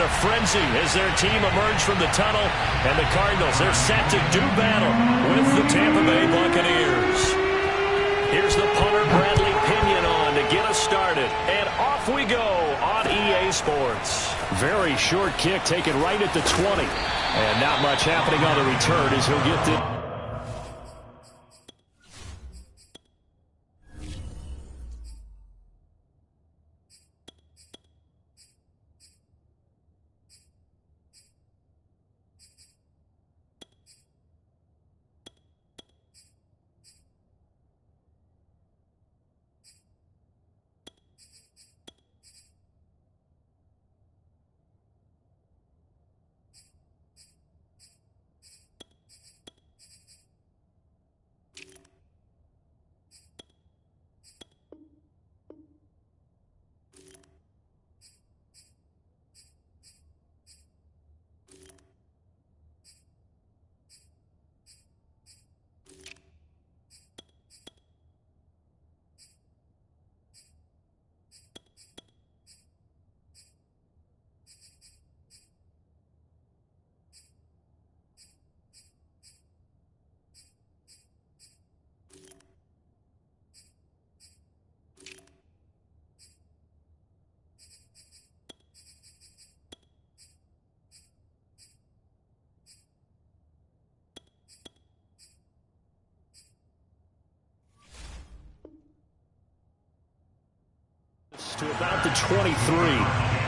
a frenzy as their team emerged from the tunnel. And the Cardinals, they're set to do battle with the Tampa Bay Buccaneers. Here's the punter, Bradley Pinion, on to get us started. And off we go on EA Sports. Very short kick taken right at the 20. And not much happening on the return as he'll get the... to about the 23.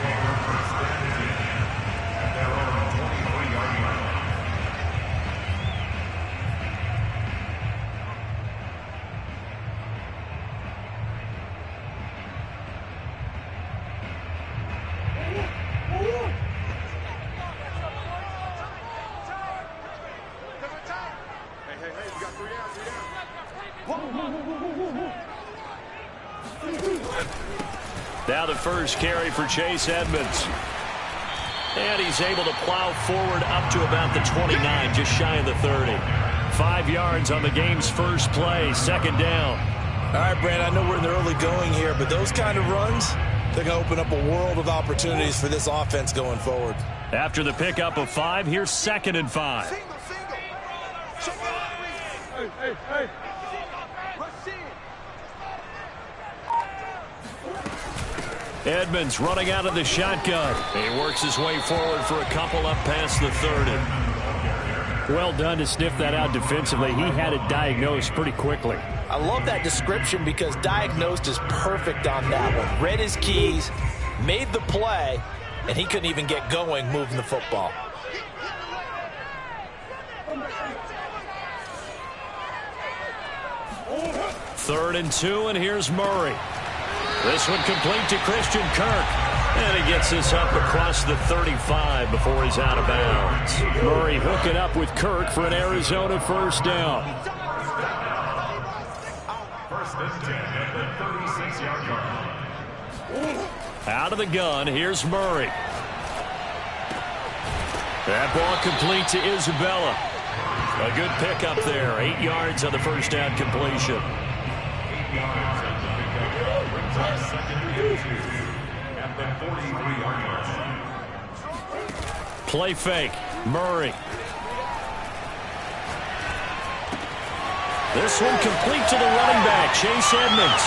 Now the first carry for Chase Edmonds. And he's able to plow forward up to about the 29, just shy of the 30. 5 yards on the game's first play, second down. All right, Brand, I know we're in the early going here, but those kind of runs, they're going to open up a world of opportunities for this offense going forward. After the pickup of 5, here's 2nd and 5. Hey. Edmonds running out of the shotgun. He works his way forward for a couple up past the 30. Well done to sniff that out defensively. He had it diagnosed pretty quickly. I love that description because diagnosed is perfect on that one. Read his keys, made the play, and he couldn't even get going moving the football. Third and 2, and here's Murray. This one complete to Christian Kirk. And he gets this up across the 35 before he's out of bounds. Murray hooking up with Kirk for an Arizona first down. First and 10 at the 36-yard line. Out of the gun, here's Murray. That ball complete to Isabella. A good pickup there. 8 yards on the first down completion. 8 yards on the pickup. Brings up second and 2 at the 43-yard line. Play fake. Murray. This one complete to the running back, Chase Edmonds.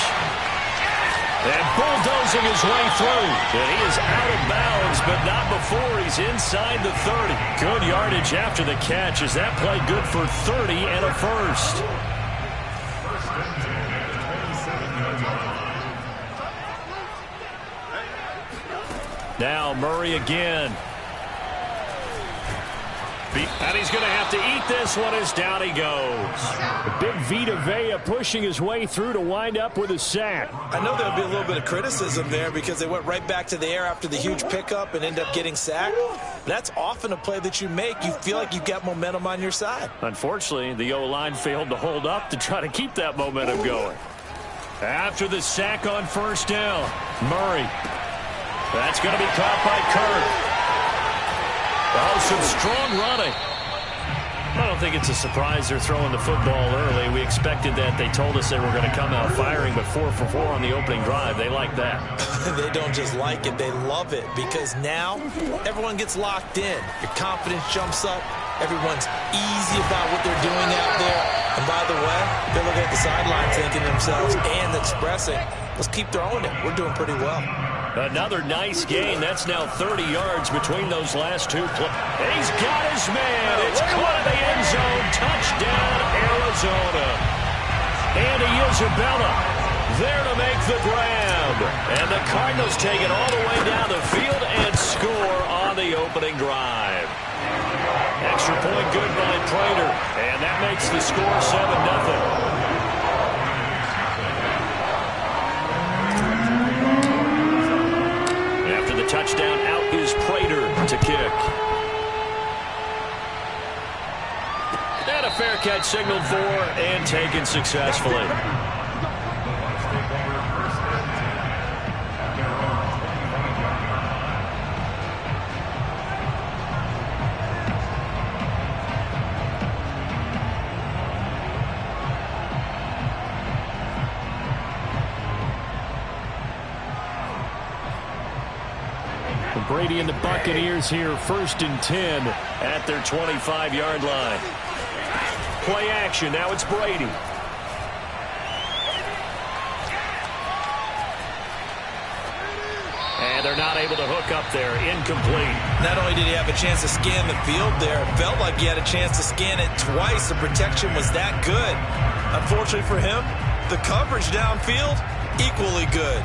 And bulldozing his way through. And he is out of bounds, but not before he's inside the 30. Good yardage after the catch. Is that play good for 30 and a first? Now Murray again. And he's going to have to eat this one as down he goes. Big Vita Vea pushing his way through to wind up with a sack. I know there'll be a little bit of criticism there because they went right back to the air after the huge pickup and end up getting sacked. That's often a play that you make. You feel like you've got momentum on your side. Unfortunately, the O-line failed to hold up to try to keep that momentum going. After the sack on first down, Murray. That's going to be caught by Kirk. Oh, some strong running. I don't think it's a surprise they're throwing the football early. We expected that. They told us they were going to come out firing, but 4 for 4 on the opening drive. They like that. They don't just like it, they love it, because now everyone gets locked in. Your confidence jumps up. Everyone's easy about what they're doing out there. And by the way, they're looking at the sideline thinking to themselves and expressing, let's keep throwing it. We're doing pretty well. Another nice gain. That's now 30 yards between those last two plays. He's got his man. It's caught in the end zone. Touchdown, Arizona. Andy Isabella there to make the grab. And the Cardinals take it all the way down the field and score on the opening drive. Extra point good by Prater. And that makes the score 7-0. Touchdown, out is Prater to kick. And a fair catch signaled for and taken successfully. Brady and the Buccaneers here, 1st and 10 at their 25-yard line. Play action. Now it's Brady. And they're not able to hook up there. Incomplete. Not only did he have a chance to scan the field there, it felt like he had a chance to scan it twice. The protection was that good. Unfortunately for him, the coverage downfield, equally good.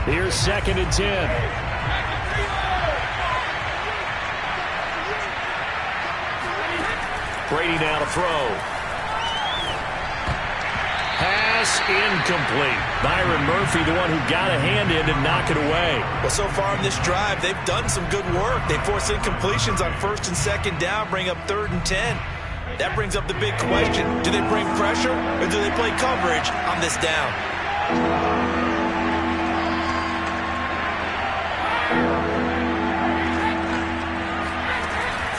Here's 2nd and 10. Brady now to throw. Pass incomplete. Byron Murphy, the one who got a hand in to knock it away. Well, so far in this drive, they've done some good work. They force incompletions on 1st and 2nd down, bring up 3rd and 10. That brings up the big question. Do they bring pressure or do they play coverage on this down?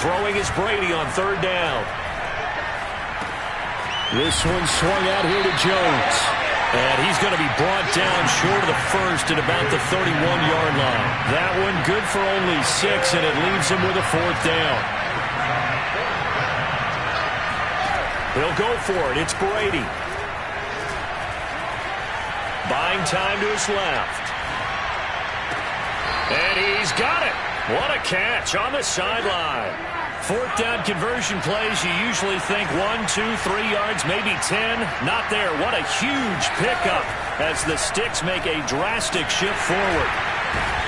Throwing is Brady on 3rd down. This one swung out here to Jones. And he's going to be brought down short of the first at about the 31-yard line. That one good for only 6, and it leaves him with a 4th down. He'll go for it. It's Brady. Buying time to his left. And he's got it. What a catch on the sideline. 4th down conversion plays, you usually think 1, 2, 3 yards, maybe 10. Not there. What a huge pickup as the Sticks make a drastic shift forward.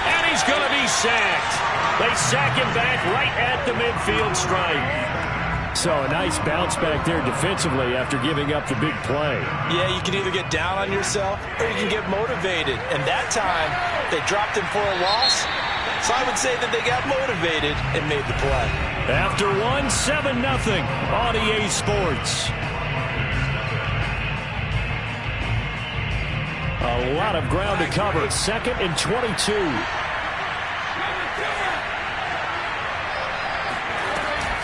And he's going to be sacked. They sack him back right at the midfield stripe. So a nice bounce back there defensively after giving up the big play. Yeah, you can either get down on yourself or you can get motivated. And that time, they dropped him for a loss. So I would say that they got motivated and made the play. After 7-0 on EA Sports. A lot of ground to cover. 2nd and 22.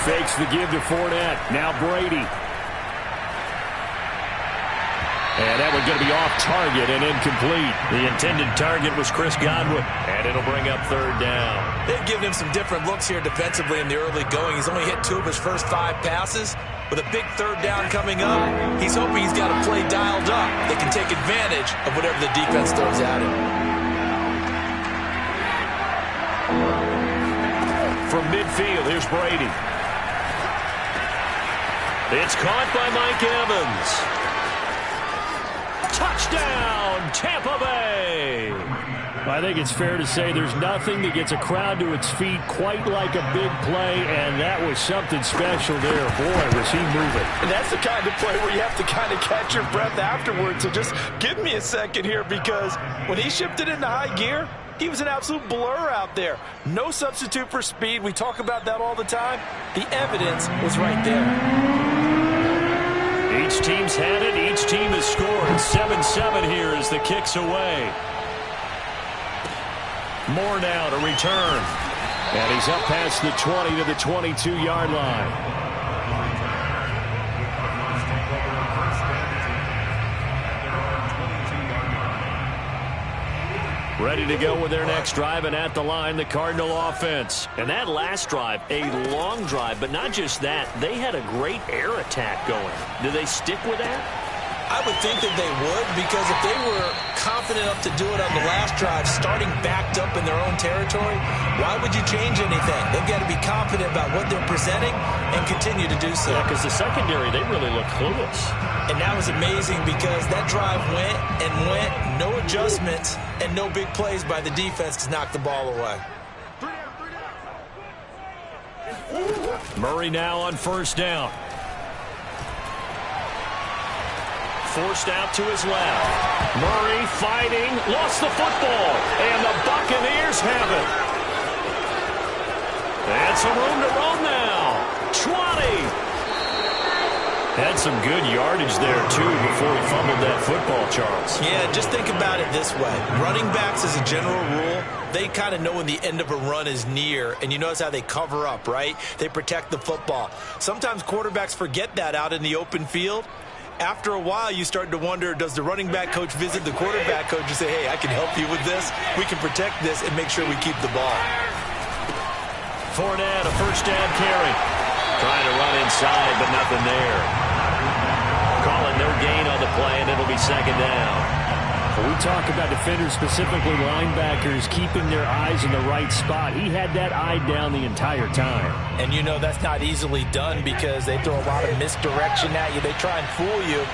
Fakes the give to Fournette. Now Brady. And that one's going to be off target and incomplete. The intended target was Chris Godwin. And it'll bring up 3rd down. They've given him some different looks here defensively in the early going. He's only hit 2 of his first 5 passes. With a big 3rd down coming up, he's hoping he's got a play dialed up. They can take advantage of whatever the defense throws at him. From midfield, here's Brady. It's caught by Mike Evans. Touchdown, Tampa Bay. I think it's fair to say there's nothing that gets a crowd to its feet quite like a big play, and that was something special there. Boy, was he moving. And that's the kind of play where you have to kind of catch your breath afterwards. So just give me a second here, because when he shifted into high gear, he was an absolute blur out there. No substitute for speed. We talk about that all the time. The evidence was right there. Each team's had it. Each team has scored. 7-7 here as the kick's away. More now to return. And he's up past the 20 to the 22-yard line. Ready to go with their next drive, and at the line, the Cardinal offense. And that last drive, a long drive, but not just that. They had a great air attack going. Do they stick with that? I would think that they would, because if they were confident enough to do it on the last drive, starting backed up in their own territory, why would you change anything? They've got to be confident about what they're presenting and continue to do so. Yeah, because the secondary, they really look clueless. And that was amazing because that drive went and went, no adjustments, and no big plays by the defense to knock the ball away. Murray now on first down. Forced out to his left. Murray fighting, lost the football, and the Buccaneers have it. And some room to roam now. 20. Had some good yardage there, too, before he fumbled that football, Charles. Yeah, just think about it this way. Running backs, as a general rule, they kind of know when the end of a run is near, and you notice how they cover up, right? They protect the football. Sometimes quarterbacks forget that out in the open field. After a while, you start to wonder, does the running back coach visit the quarterback coach and say, hey, I can help you with this. We can protect this and make sure we keep the ball. Fournette, a first down carry. Trying to run inside, but nothing there. Calling no gain on the play, and it'll be second down. When we talk about defenders, specifically linebackers, keeping their eyes in the right spot. He had that eye down the entire time. And you know that's not easily done because they throw a lot of misdirection at you. They try and fool you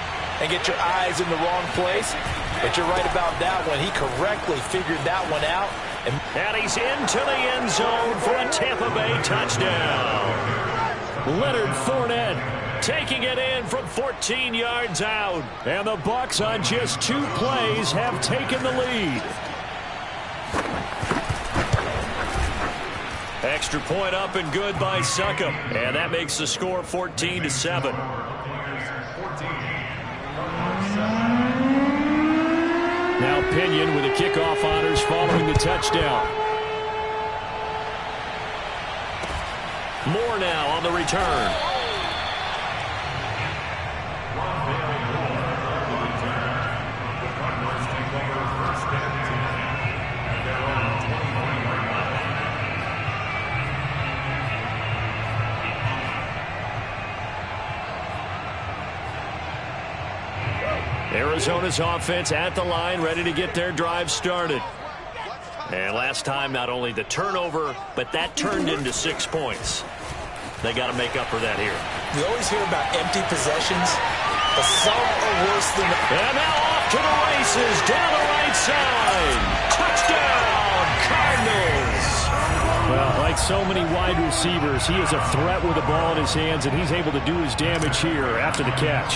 and get your eyes in the wrong place. But you're right about that one. He correctly figured that one out. And he's into the end zone for a Tampa Bay touchdown. Leonard Fournette taking it in from 14 yards out. And the Bucs on just 2 plays have taken the lead. Extra point up and good by Succop. And that makes the score 14-7. Now Pinion with the kickoff honors following the touchdown. Moore now on the return. Arizona's offense at the line, ready to get their drive started. And last time, not only the turnover, but that turned into 6 points. They got to make up for that here. We always hear about empty possessions, but some are worse than... And now off to the races, down the right side. Touchdown, Cardinals! Well, like so many wide receivers, he is a threat with the ball in his hands, and he's able to do his damage here after the catch.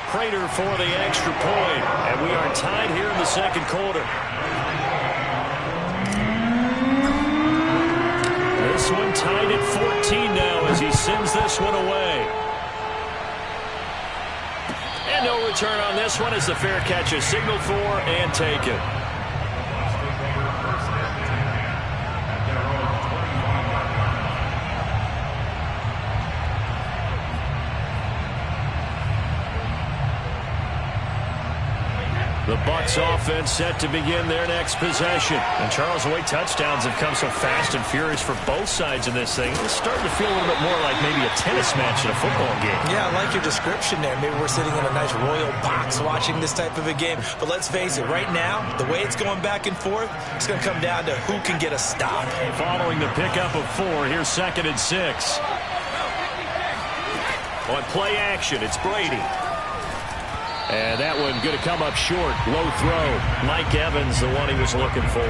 Prater for the extra point, and we are tied here in the second quarter. This one tied at 14 now as he sends this one away. And no return on this one as the fair catch is signaled for and taken. The Bucs offense set to begin their next possession. And Charles, the way touchdowns have come so fast and furious for both sides in this thing, it's starting to feel a little bit more like maybe a tennis match in a football game. Yeah, I like your description there. Maybe we're sitting in a nice royal box watching this type of a game. But let's face it, right now, the way it's going back and forth, it's going to come down to who can get a stop. Following the pickup of 4, here's 2nd and 6. On play action, it's Brady. And that one going to come up short. Low throw. Mike Evans, the one he was looking for.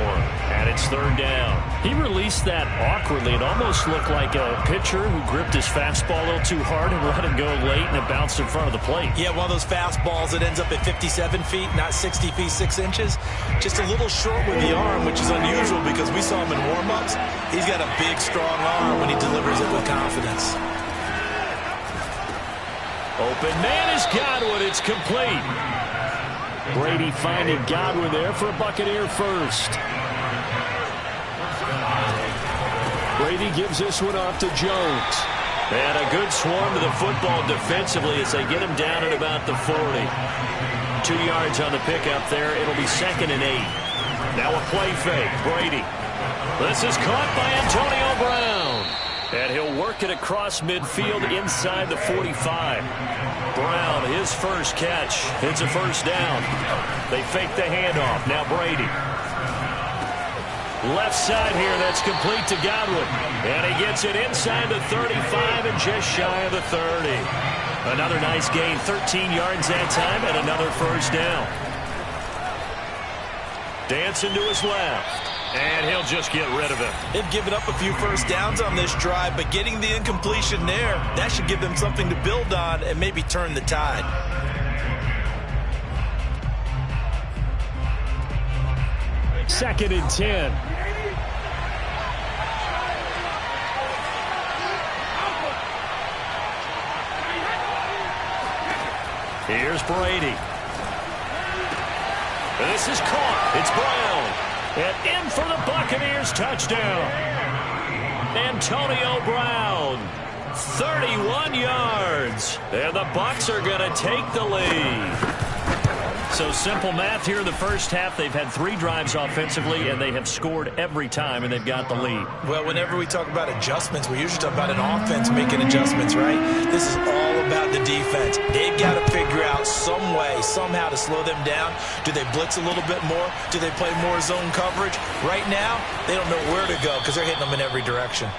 And it's 3rd down. He released that awkwardly. It almost looked like a pitcher who gripped his fastball a little too hard and let it go late, and it bounced in front of the plate. Yeah, one of those fastballs that ends up at 57 feet, not 60 feet, 6 inches. Just a little short with the arm, which is unusual because we saw him in warm-ups. He's got a big, strong arm when he delivers it with confidence. Open man is Godwin. It's complete. Brady finding Godwin there for a Buccaneer first. Brady gives this one off to Jones. And a good swarm to the football defensively as they get him down at about the 40. 2 yards on the pickup there. It'll be 2nd and 8. Now a play fake. Brady. This is caught by Antonio Brown. And he'll work it across midfield inside the 45. Brown, his first catch. It's a first down. They fake the handoff. Now Brady. Left side here, that's complete to Godwin. And he gets it inside the 35 and just shy of the 30. Another nice gain, 13 yards that time, and another first down. Dancing to his left. And he'll just get rid of it. They've given up a few first downs on this drive, but getting the incompletion there, that should give them something to build on and maybe turn the tide. Second and 10. Here's Brady. This is caught. It's Brown. And in for the Buccaneers touchdown. Antonio Brown. 31 yards. And the Bucs are going to take the lead. So simple math here in the first half. They've had 3 drives offensively, and they have scored every time, and they've got the lead. Well, whenever we talk about adjustments, we usually talk about an offense making adjustments, right? This is all about the defense. They've got to figure out some way, somehow to slow them down. Do they blitz a little bit more? Do they play more zone coverage? Right now, they don't know where to go because they're hitting them in every direction.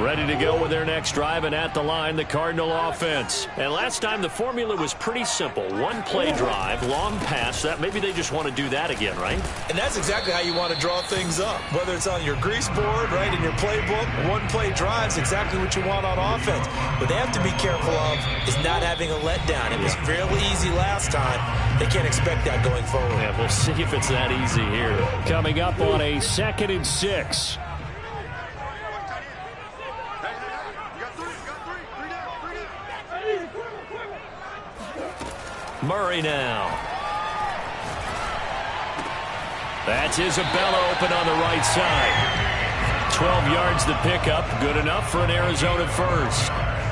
Ready to go with their next drive, and at the line, the Cardinal offense. And last time, the formula was pretty simple. 1-play drive, long pass. That maybe they just want to do that again, right? And that's exactly how you want to draw things up. Whether it's on your grease board, right, in your playbook, 1-play drive is exactly what you want on offense. What they have to be careful of is not having a letdown. It was fairly easy last time. They can't expect that going forward. Yeah, we'll see if it's that easy here. Coming up on a 2nd and 6. Murray now. That's Isabella open on the right side. 12 yards to pick up. Good enough for an Arizona first.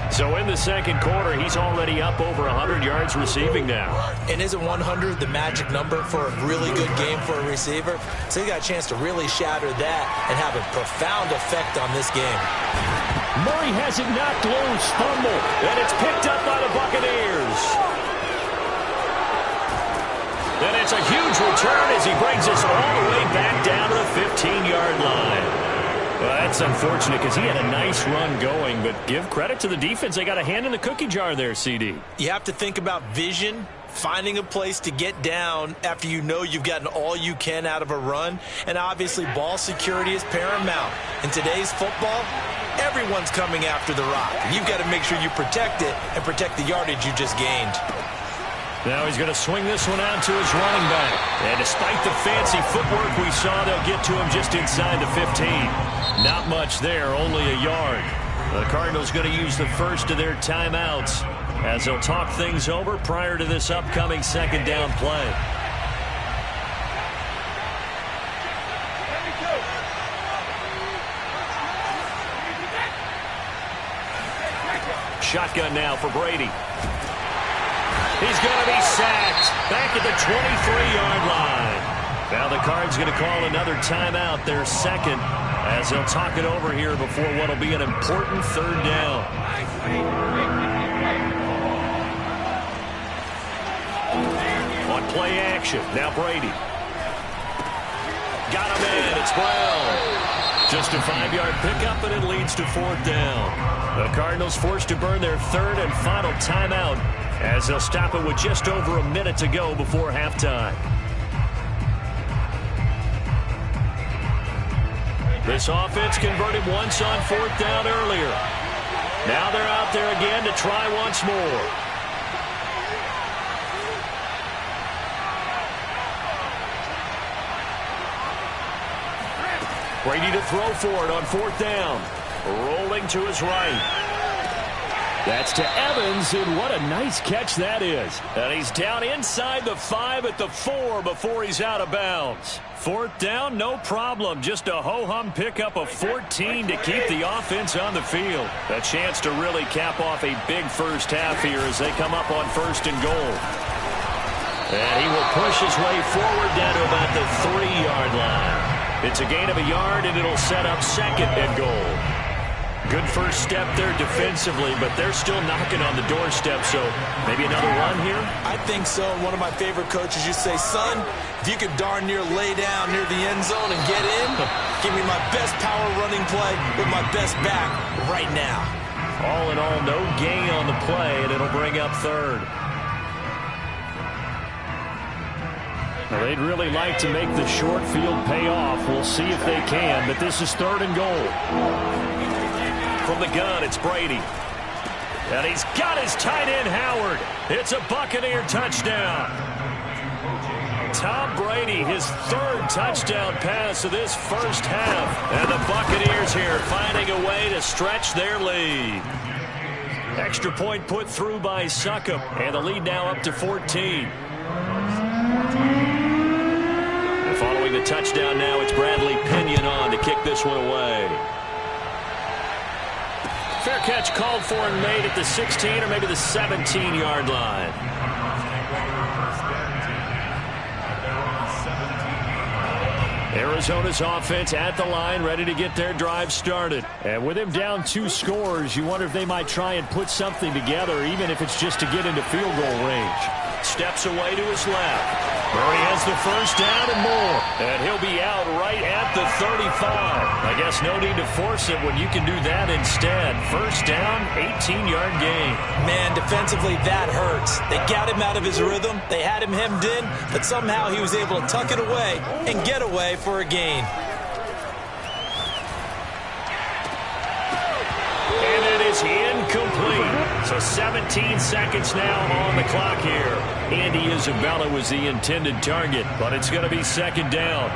So in the second quarter, he's already up over 100 yards receiving now. And isn't 100 the magic number for a really good game for a receiver? So he got a chance to really shatter that and have a profound effect on this game. Murray has it knocked loose. Fumble. And it's picked up by the Buccaneers. And it's a huge return as he brings us all the way back down to the 15-yard line. Well, that's unfortunate because he had a nice run going, but give credit to the defense. They got a hand in the cookie jar there, CD. You have to think about vision, finding a place to get down after you know you've gotten all you can out of a run, and obviously ball security is paramount. In today's football, everyone's coming after the rock. You've got to make sure you protect it and protect the yardage you just gained. Now he's going to swing this one out to his running back. And despite the fancy footwork we saw, they'll get to him just inside the 15. Not much there, only a yard. The Cardinals going to use the first of their timeouts as they'll talk things over prior to this upcoming second down play. Shotgun now for Brady. He's going to be sacked back at the 23-yard line. Now the Cards going to call another timeout, their second, as they'll talk it over here before what will be an important third down. On play action, now Brady. Got him in, it's Brown. Just a 5-yard pickup, and it leads to 4th down. The Cardinals forced to burn their third and final timeout, as they'll stop it with just over a minute to go before halftime. This offense converted once on 4th down earlier. Now they're out there again to try once more. Brady to throw for it on 4th down. Rolling to his right. That's to Evans, and what a nice catch that is. And he's down inside the 5 at the 4 before he's out of bounds. 4th down, no problem. Just a ho-hum pickup of 14 to keep the offense on the field. A chance to really cap off a big first half here as they come up on 1st and goal. And he will push his way forward down to about the 3-yard line. It's a gain of a yard, and it'll set up 2nd and goal. Good first step there defensively, but they're still knocking on the doorstep, so maybe another run here? I think so. One of my favorite coaches used to say, son, if you could darn near lay down near the end zone and get in, give me my best power running play with my best back right now. All in all, no gain on the play, and it'll bring up 3rd. Well, they'd really like to make the short field pay off. We'll see if they can, but this is 3rd and goal. From the gun, it's Brady. And he's got his tight end, Howard. It's a Buccaneer touchdown. Tom Brady, his 3rd touchdown pass of this first half. And the Buccaneers here finding a way to stretch their lead. Extra point put through by Succop. And the lead now up to 14. And following the touchdown now, it's Bradley Pinion on to kick this one away. Fair catch called for and made at the 16 or maybe the 17-yard line. Arizona's offense at the line, ready to get their drive started. And with him down 2 scores, you wonder if they might try and put something together, even if it's just to get into field goal range. Steps away to his left. Murray has the first down and more. And he'll be out right at the 35. I guess no need to force it when you can do that instead. First down, 18-yard gain. Man, defensively, that hurts. They got him out of his rhythm. They had him hemmed in, but somehow he was able to tuck it away and get away for a gain. And it is incomplete. So 17 seconds now on the clock here. Andy Isabella was the intended target, but it's going to be 2nd down.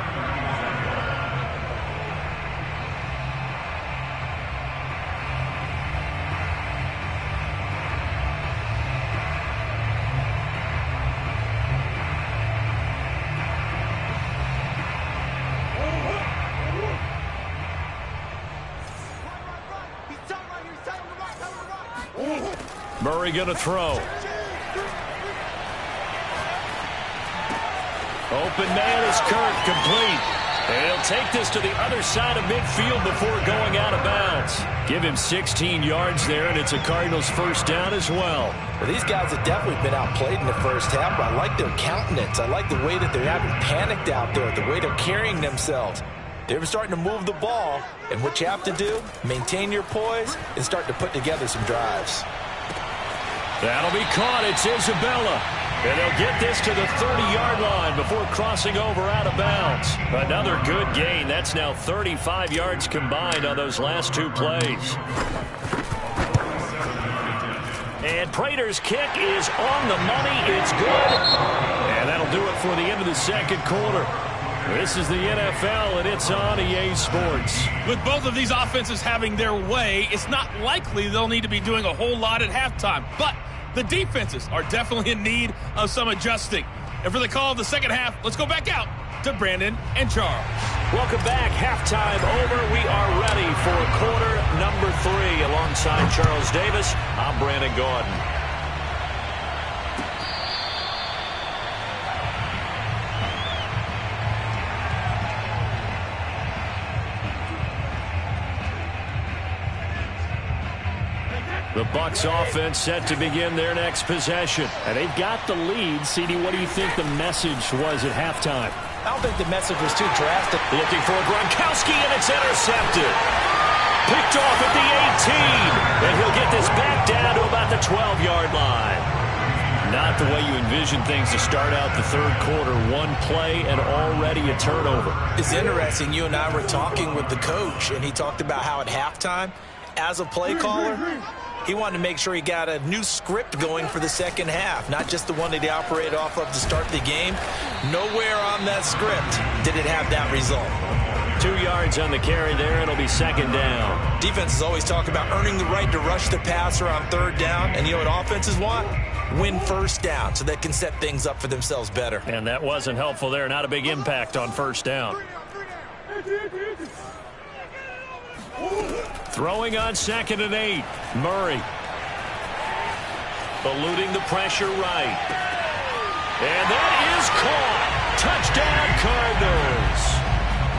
Murray going to throw. Open man is Kirk, complete. And he'll take this to the other side of midfield before going out of bounds. Give him 16 yards there, and it's a Cardinals first down as well. Well, these guys have definitely been outplayed in the first half, but I like their countenance. I like the way that they haven't panicked out there, the way they're carrying themselves. They're starting to move the ball, and what you have to do, maintain your poise and start to put together some drives. That'll be caught. It's Isabella. And they'll get this to the 30-yard line before crossing over out of bounds. Another good gain. That's now 35 yards combined on those last 2 plays. And Prater's kick is on the money. It's good. And that'll do it for the end of the 2nd quarter. This is the NFL, and it's on EA Sports. With both of these offenses having their way, it's not likely they'll need to be doing a whole lot at halftime. But the defenses are definitely in need of some adjusting. And for the call of the second half, let's go back out to Brandon and Charles. Welcome back. Halftime over. We are ready for quarter number 3. Alongside Charles Davis, I'm Brandon Gordon. The Bucs offense set to begin their next possession. And they've got the lead. CD, what do you think the message was at halftime? I don't think the message was too drastic. Looking for Gronkowski, and it's intercepted. Picked off at the 18. And he'll get this back down to about the 12-yard line. Not the way you envision things to start out the 3rd quarter. 1 play and already a turnover. It's interesting. You and I were talking with the coach, and he talked about how at halftime, as a play caller, he wanted to make sure he got a new script going for the second half, not just the one that he operated off of to start the game. Nowhere on that script did it have that result. 2 yards on the carry there. It'll be second down. Defenses always talk about earning the right to rush the passer on third down. And you know what offenses want? Win first down so they can set things up for themselves better. And that wasn't helpful there. Not a big impact on first down. Throwing on 2nd and 8. Murray. Eluding the pressure right. And that is caught. Touchdown Cardinals.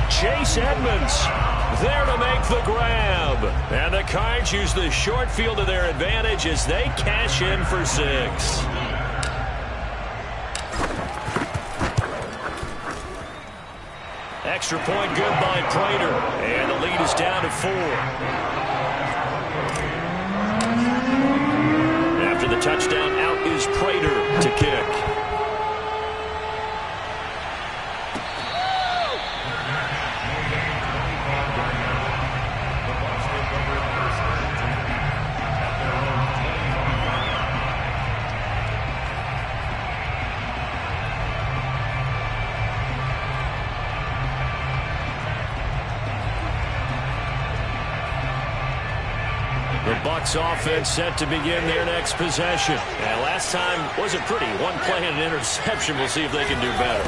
Chase Edmonds there to make the grab. And the Cards use the short field to their advantage as they cash in for 6. Extra point good by Prater. And the lead is down to 4. After the touchdown, out is Prater to kick. The Bucs offense set to begin their next possession. And last time wasn't pretty. One play and an interception. We'll see if they can do better.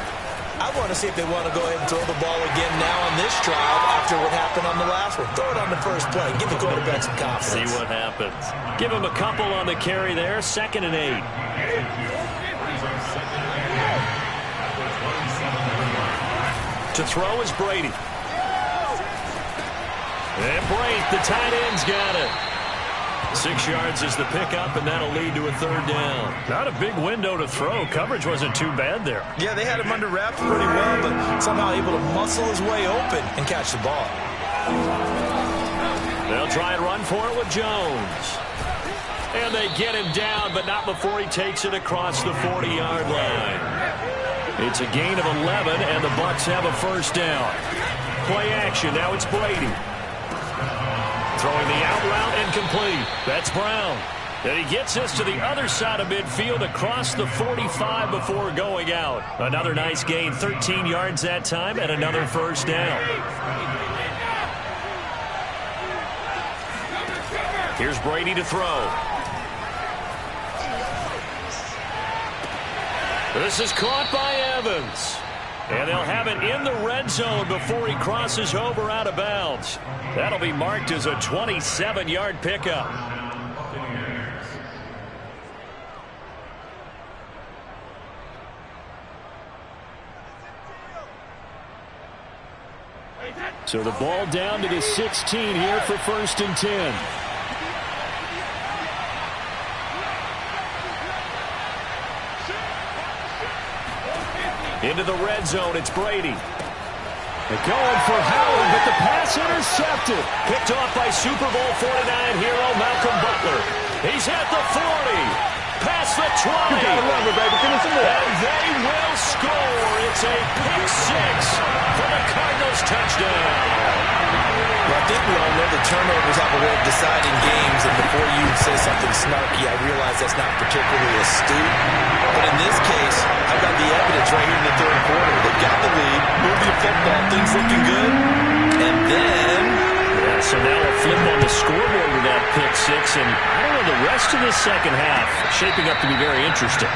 I want to see if they want to go ahead and throw the ball again now on this drive after what happened on the last one. Throw it on the first play. Give the quarterback some confidence. See what happens. Give him a couple on the carry there. 2nd and 8. To throw is Brady. And Brate, the tight end's got it. 6 yards is the pickup, and that'll lead to a 3rd down. Not a big window to throw. Coverage wasn't too bad there. Yeah, they had him under wraps pretty well, but somehow able to muscle his way open and catch the ball. They'll try and run for it with Jones. And they get him down, but not before he takes it across the 40-yard line. It's a gain of 11, and the Bucs have a 1st down. Play action. Now it's Brady. Throwing the out route incomplete. That's Brown. And he gets this to the other side of midfield across the 45 before going out. Another nice gain, 13 yards that time, and another 1st down. Here's Brady to throw. This is caught by Evans. And they'll have it in the red zone before he crosses over out of bounds. That'll be marked as a 27-yard pickup. So the ball down to the 16 here for 1st and 10. Into the red zone, it's Brady. They're going for Howard, but the pass intercepted. Picked off by Super Bowl 49 hero Malcolm Butler. He's at the 40. Past the 20. You gotta love it, baby. Give me some more. And they will score. It's a pick 6 for the Cardinals touchdown. Well, I think we all know the turnovers have a way of deciding games, and before you say something snarky, I realize that's not particularly astute. But in this case, I've got the evidence right here in the 3rd quarter. They've got the lead, moving the football, things looking good, and then... Yeah, so now a flip on the scoreboard with that pick 6, and I don't know, the rest of the second half shaping up to be very interesting.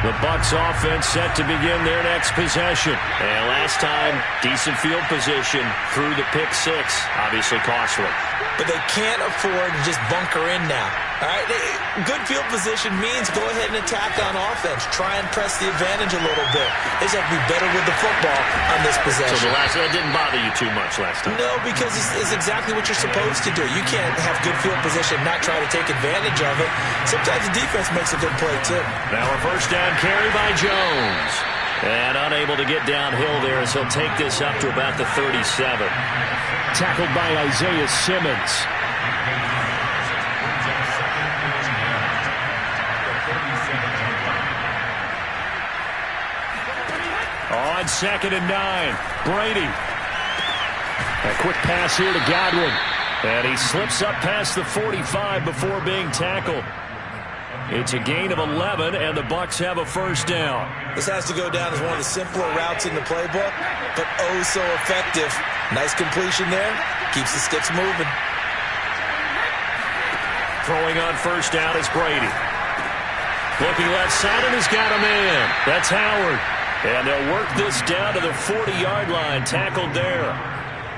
The Bucs offense set to begin their next possession. And last time, decent field position through the pick 6. Obviously costly. But they can't afford to just bunker in now. All right, good field position means go ahead and attack on offense. Try and press the advantage a little bit. They just have to be better with the football on this possession. So that didn't bother you too much last time? No, because it's exactly what you're supposed to do. You can't have good field position, not try to take advantage of it. Sometimes the defense makes a good play, too. Now a 1st down carry by Jones. And unable to get downhill there as he'll take this up to about the 37. Tackled by Isaiah Simmons. On 2nd and 9, Brady. A quick pass here to Godwin. And he slips up past the 45 before being tackled. It's a gain of 11, and the Bucs have a first down. This has to go down as one of the simpler routes in the playbook, but oh so effective. Nice completion there. Keeps the sticks moving. Throwing on first down is Brady. Looking left side, and he's got a man. That's Howard. And they'll work this down to the 40-yard line. Tackled there.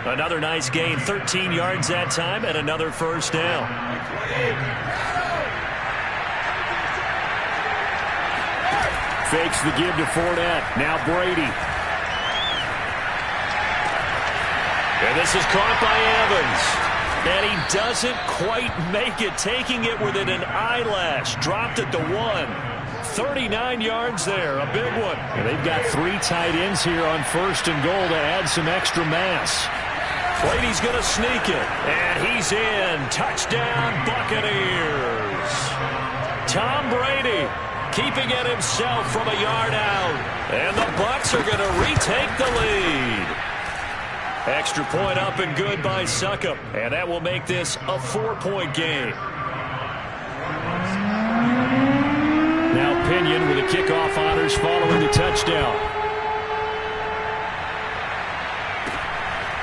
Another nice gain. 13 yards that time, and another first down. Fakes the give to Fournette. Now Brady. And this is caught by Evans. And he doesn't quite make it, taking it within an eyelash. Dropped it to 1. 39 yards there, a big one. And they've got 3 tight ends here on first and goal to add some extra mass. Brady's going to sneak it, and he's in. Touchdown, Buccaneers. Tom Brady keeping it himself from a yard out. And the Bucs are going to retake the lead. Extra point up and good by Succop. And that will make this a 4-point game. Now Pinion with the kickoff honors following the touchdown.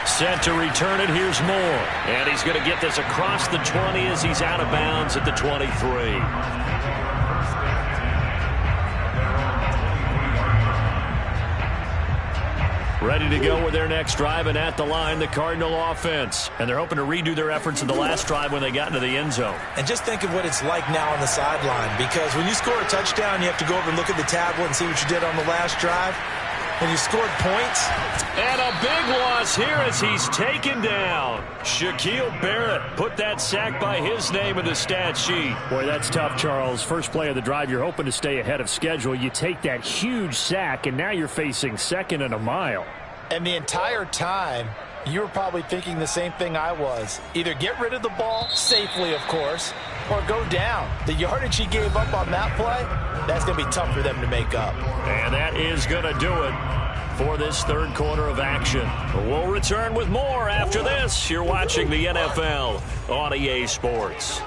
Set to return it. Here's Moore. And he's going to get this across the 20 as he's out of bounds at the 23. Ready to go with their next drive, and at the line, the Cardinal offense. And they're hoping to redo their efforts in the last drive when they got into the end zone. And just think of what it's like now on the sideline, because when you score a touchdown, you have to go over and look at the tablet and see what you did on the last drive. When you scored points. And a big loss here as he's taken down. Shaquille Barrett put that sack by his name in the stat sheet. Boy, that's tough, Charles. First play of the drive, you're hoping to stay ahead of schedule. You take that huge sack, and now you're facing second and a mile. And the entire time, you were probably thinking the same thing I was. Either get rid of the ball, safely of course, or go down. The yardage he gave up on that play, that's going to be tough for them to make up. And that is going to do it for this third quarter of action. We'll return with more after this. You're watching the NFL on EA Sports.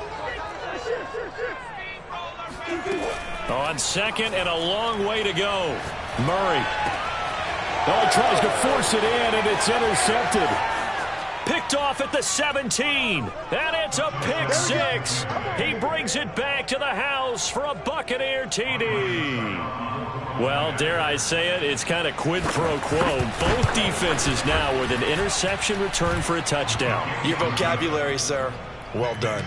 On second and a long way to go. Murray. Oh, he tries to force it in, and it's intercepted. Picked off at the 17. And it's a pick six. He brings it back to the house for a Buccaneer TD. Well, dare I say it, it's kind of quid pro quo. Both defenses now with an interception return for a touchdown. Your vocabulary, sir. Well done.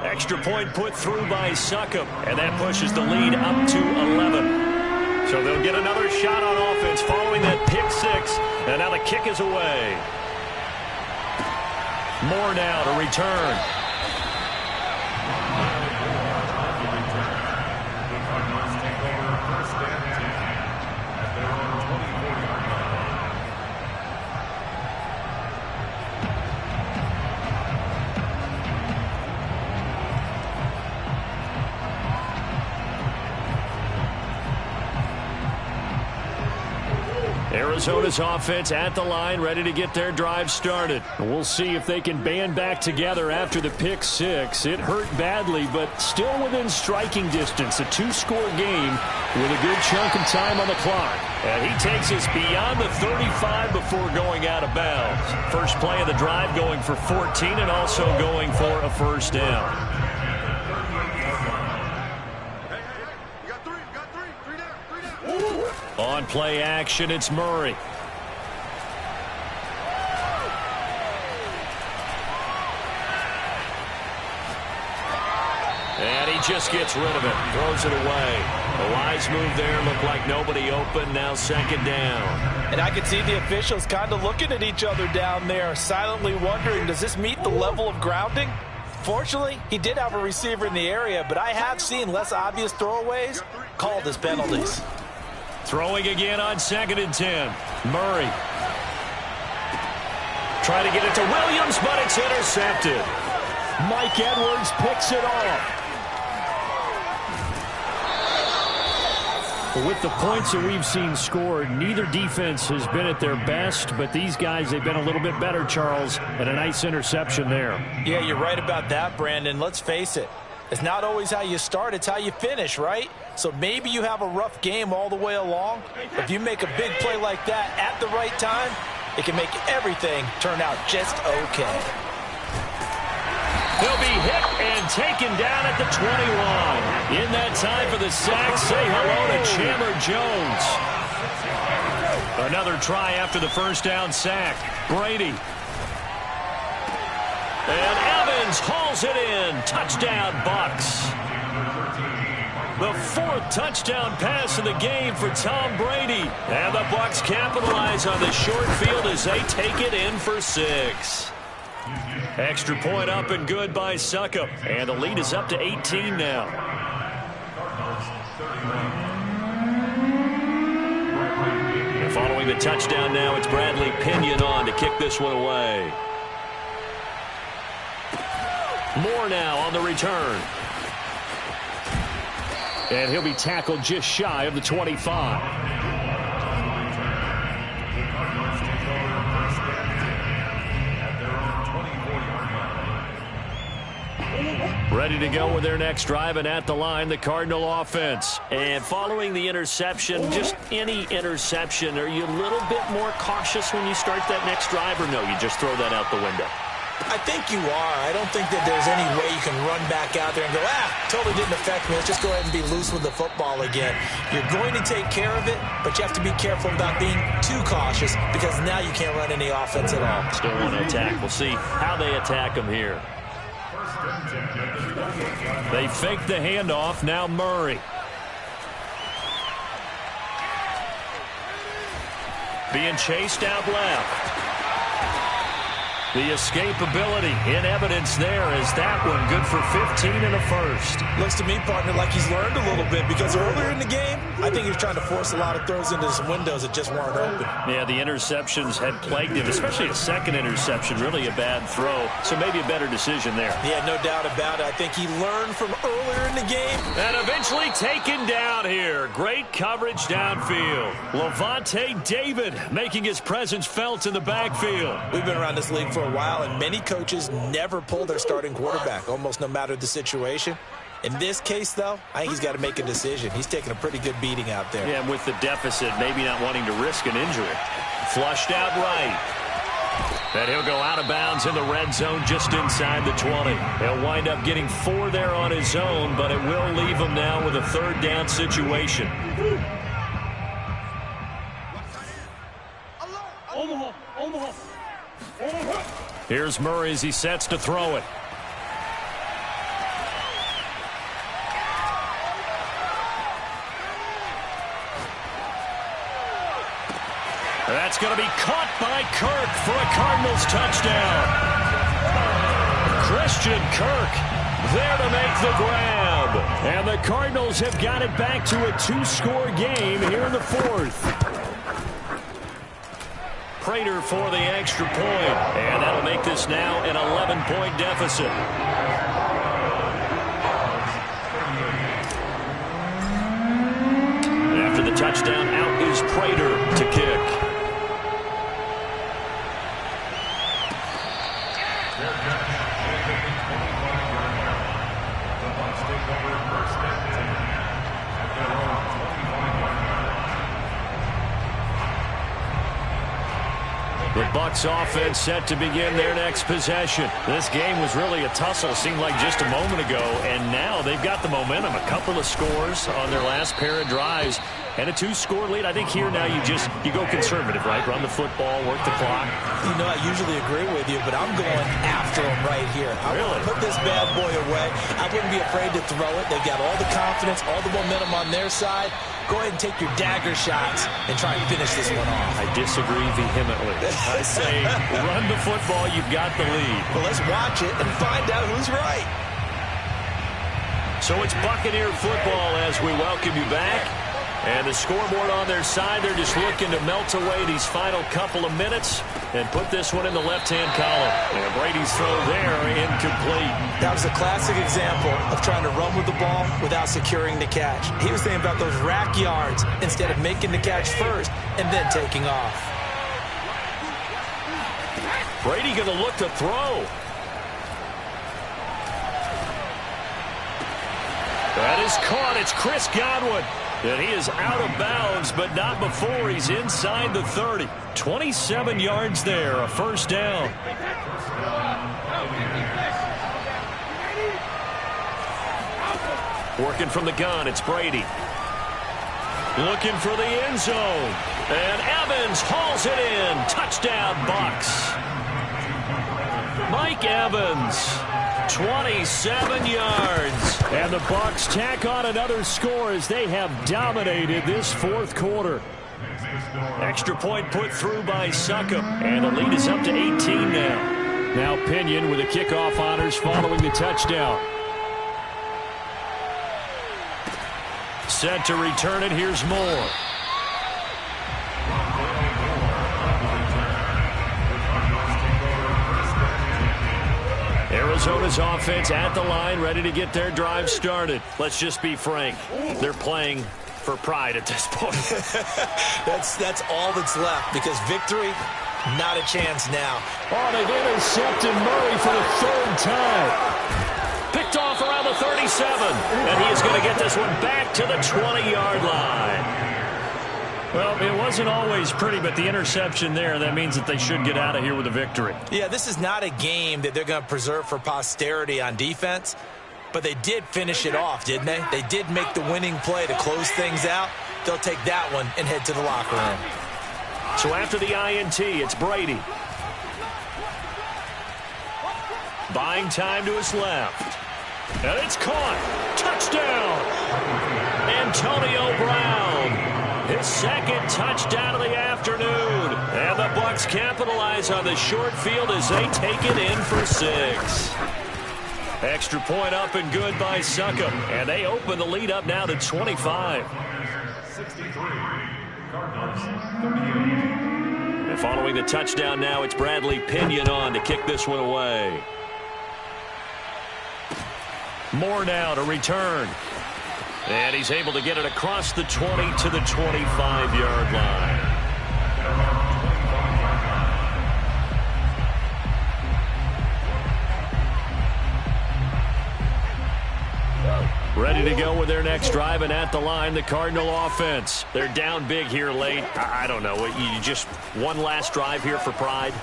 Extra point put through by Succop, and that pushes the lead up to 11. So they'll get another shot on offense following that pick six, and now the kick is away. Moore now to return. Arizona's offense at the line, ready to get their drive started. We'll see if they can band back together after the pick six. It hurt badly, but still within striking distance. A 2-score game with a good chunk of time on the clock. And he takes us beyond the 35 before going out of bounds. First play of the drive going for 14 and also going for a first down. On play action, it's Murray. And he just gets rid of it, throws it away. A wise move there, looked like nobody open, now second down. And I could see the officials kind of looking at each other down there, silently wondering, does this meet the level of grounding? Fortunately, he did have a receiver in the area, but I have seen less obvious throwaways called as penalties. Throwing again on 2nd and 10. Murray. Trying to get it to Williams, but it's intercepted. Mike Edwards picks it off. But with the points that we've seen scored, neither defense has been at their best, but these guys, they've been a little bit better, Charles, and a nice interception there. Yeah, you're right about that, Brandon. Let's face it. It's not always how you start, it's how you finish, right? So maybe you have a rough game all the way along, but if you make a big play like that at the right time, it can make everything turn out just okay. He'll be hit and taken down at the 20-line. In that time for the sack, say hello to Chandler Jones. Another try after the first down sack. Brady. And Evans hauls it in. Touchdown, Bucs. The fourth touchdown pass of the game for Tom Brady. And the Bucs capitalize on the short field as they take it in for 6. Extra point up and good by Succop. And the lead is up to 18 now. And following the touchdown now, it's Bradley Pinion on to kick this one away. Moore now on the return. And he'll be tackled just shy of the 25. Ready to go with their next drive, and at the line, the Cardinal offense. And following the interception, just any interception, are you a little bit more cautious when you start that next drive, or no, you just throw that out the window? I think you are. I don't think that there's any way you can run back out there and go, totally didn't affect me. Let's just go ahead and be loose with the football again. You're going to take care of it, but you have to be careful about being too cautious because now you can't run any offense at all. Still want to attack. We'll see how they attack them here. They fake the handoff. Now Murray. Being chased out left. The escapability in evidence there is that one good for 15 and a first. Looks to me, partner, like he's learned a little bit because earlier in the game, I think he was trying to force a lot of throws into some windows that just weren't open. Yeah, the interceptions had plagued him, especially a second interception, really a bad throw. So maybe a better decision there. Yeah, no doubt about it. I think he learned from earlier in the game. And eventually taken down here. Great coverage downfield. Levante David making his presence felt in the backfield. We've been around this league for a while, and many coaches never pull their starting quarterback, almost no matter the situation. In this case, though, I think he's got to make a decision. He's taking a pretty good beating out there. Yeah, and with the deficit, maybe not wanting to risk an injury. Flushed out right. And he'll go out of bounds in the red zone just inside the 20. He'll wind up getting 4 there on his own, but it will leave him now with a third down situation. Omaha. Here's Murray as he sets to throw it. That's going to be caught by Kirk for a Cardinals touchdown. Christian Kirk there to make the grab. And the Cardinals have got it back to a 2-score game here in the 4th. Prater for the extra point. And that'll make this now an 11-point deficit. After the touchdown, out is Prater to kick. The Bucs offense set to begin their next possession. This game was really a tussle, seemed like just a moment ago, and now they've got the momentum. A couple of scores on their last pair of drives and a 2-score lead. I think here now you go conservative, right? Run the football, work the clock. You know, I usually agree with you, but I'm going after them right here. I want to put this bad boy away. I wouldn't be afraid to throw it. They've got all the confidence, all the momentum on their side. Go ahead and take your dagger shots and try and finish this one off. I disagree vehemently. I say run the football. You've got the lead. Well, let's watch it and find out who's right. So it's Buccaneer football as we welcome you back. And the scoreboard on their side, they're just looking to melt away these final couple of minutes and put this one in the left-hand column. And Brady's throw there incomplete. That was a classic example of trying to run with the ball without securing the catch. He was thinking about those rack yards instead of making the catch first and then taking off. Brady going to look to throw. That is caught. It's Chris Godwin. And he is out of bounds, but not before he's inside the 30. 27 yards there, a first down. Working from the gun, it's Brady. Looking for the end zone. And Evans hauls it in. Touchdown, Bucs. Mike Evans, 27 yards. And the Bucs tack on another score as they have dominated this fourth quarter. Extra point put through by Succop. And the lead is up to 18 now. Now Pinion with the kickoff honors following the touchdown. Set to return it. Here's Moore. Arizona's offense at the line, ready to get their drive started. Let's just be frank. They're playing for pride at this point. That's all that's left, because victory, not a chance now. Oh, they've intercepted Murray for the third time. Picked off around the 37, and he is going to get this one back to the 20-yard line. Well, it wasn't always pretty, but the interception there, that means that they should get out of here with a victory. Yeah, this is not a game that they're going to preserve for posterity on defense, but they did finish it off, didn't they? They did make the winning play to close things out. They'll take that one and head to the locker room. So after the INT, it's Brady. Buying time to his left. And it's caught. Touchdown. Antonio Brown. His second touchdown of the afternoon. And the Bucs capitalize on the short field as they take it in for 6. Extra point up and good by Succop. And they open the lead up now to 25. 63. Cardinals, 38. And following the touchdown now, it's Bradley Pinion on to kick this one away. Moore now to return. And he's able to get it across the 20 to the 25-yard line. Ready to go with their next drive, and at the line, the Cardinal offense. They're down big here late. I don't know. You just one last drive here for pride?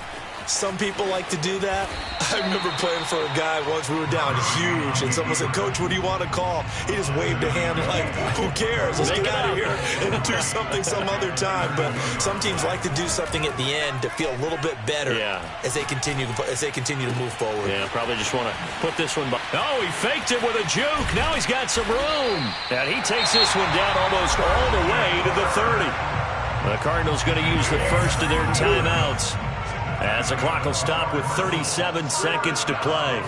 Some people like to do that. I remember playing for a guy once. We were down huge, and someone said, "Coach, what do you want to call?" He just waved a hand like, "Who cares? Let's get out of here and do something some other time." But some teams like to do something at the end to feel a little bit better as they continue to move forward. Yeah, probably just want to put this one by. Oh, he faked it with a juke. Now he's got some room. And he takes this one down almost all the way to the 30. The Cardinals going to use the first of their timeouts, as the clock will stop with 37 seconds to play.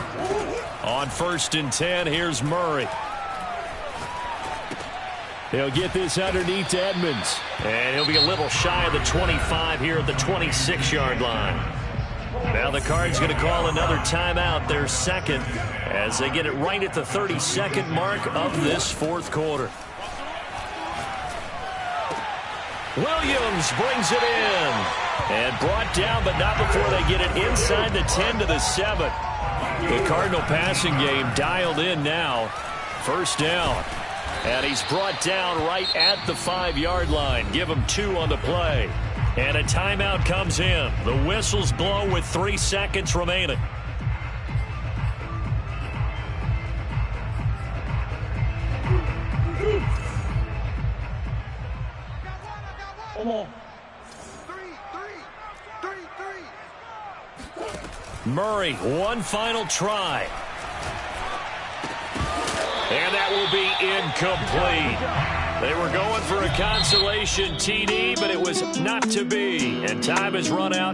On 1st and 10, here's Murray. He'll get this underneath to Edmonds. And he'll be a little shy of the 25 here at the 26-yard line. Now the Cards going to call another timeout, their second, as they get it right at the 32nd mark of this fourth quarter. Williams brings it in. And brought down, but not before they get it inside the 10 to the 7. The Cardinal passing game dialed in now. First down. And he's brought down right at the 5-yard line. Give him 2 on the play. And a timeout comes in. The whistles blow with 3 seconds remaining. Murray, one final try. And that will be incomplete. They were going for a consolation TD, but it was not to be. And time has run out.